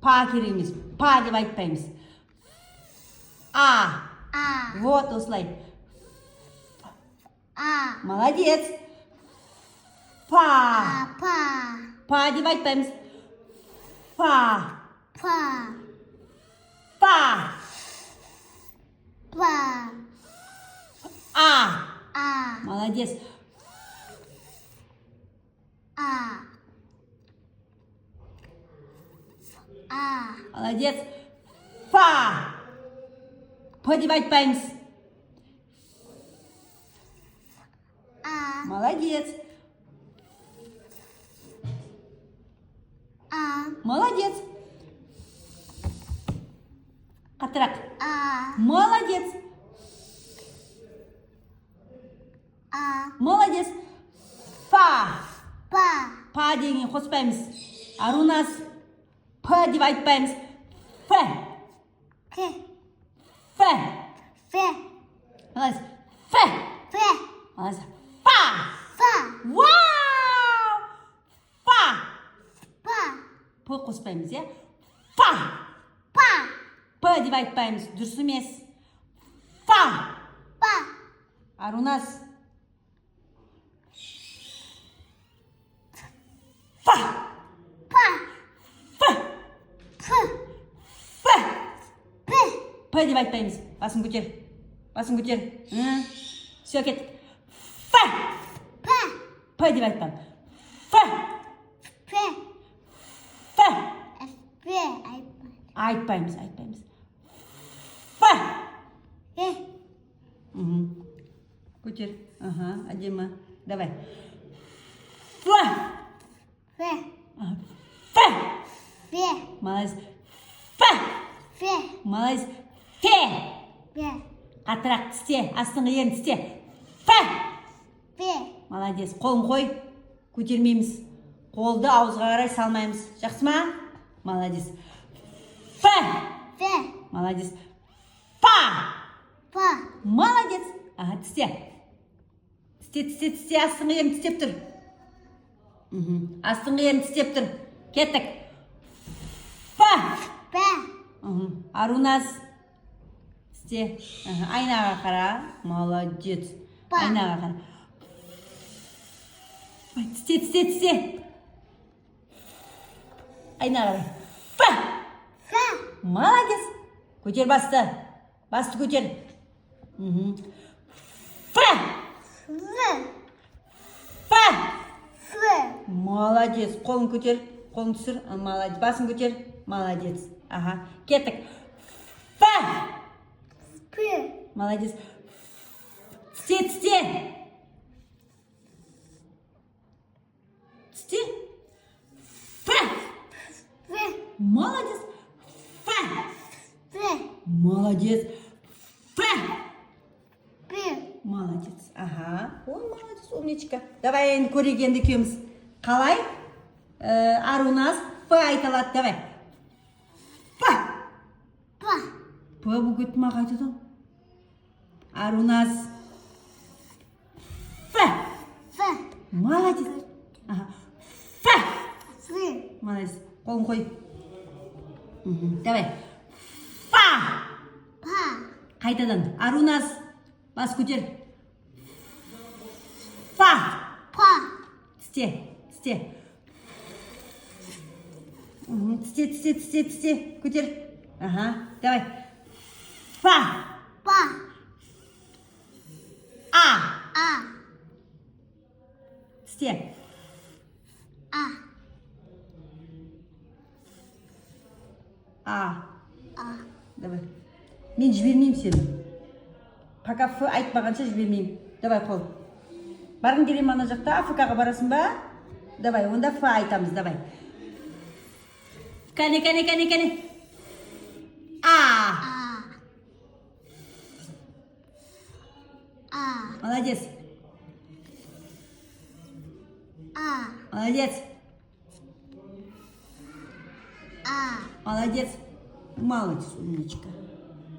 Па кереміз. Па деп айтпаймыз. А. Вот осылай. Молодец. Па. Па деп айтпаймыз. Па. Па. А. Молодец. Молодец. Фа. П деп айтпаймыз. Молодец. Молодец. Қаттырақ. Молодец. Молодец. Фа. Па деген қоспаймыз. Арунас. П деп айтпаймыз. Ф. Молодец. Ф. Молодец. Фа. Вау! Фа. П қоспаймыз, е? Фа. П деп айтпаймыз. Дұрыс емес. Фа. Арунас. П деп айтпаймыз. Басын көтер. Все, кет. П деп айтпаймыз. Айтпаймыз. Көтер. Әдемі. Давай. Молодец. Молодец. Қаттырақ тісте. Астыңғы ерін тісте. Молодец. Қолын қой. Көтермейміз. Қолды ауызға қарай салмаймыз. Жақсы ма? Молодец. Молодец. Молодец. Тісте. Тісте. Астыңғы ерін тістеп тұр. Астыңғы ерін тістеп тұр. Кеттік. Арунас. Тісте. Айнаға қара. Молодец. Айнаға қара. Тісте. Айнаға қара. Молодец. Көтер басты. Басты көтер. Молодец. Қолын көтер. Қолын түсір. Молодец. Басын көтер. Молодец. Кеттік. Молодец. Тісте. Молодец. Молодец. Молодец. Ой, молодец, умничка. Давай енді көрегенді екеуміз. Қалай? Арунас П айталады. Давай. П бүгіт маға айтады. Арунас. Молодец. Молодец. Қолын қой. Давай. Қайтадан. Арунас. Бас көтер. Тісте. Тісте. Көтер. Давай. Тісте. Давай. Мен жібермеймін сені. Пока Ф айтпағанша жібермеймін. Давай, қол. Барғың келе ме ана жақта? Африкаға барасың ба? Давай, онда Ф айтамыз. Давай. Кәне. Молодец. Молодец. Молодец. Молодец, умничка.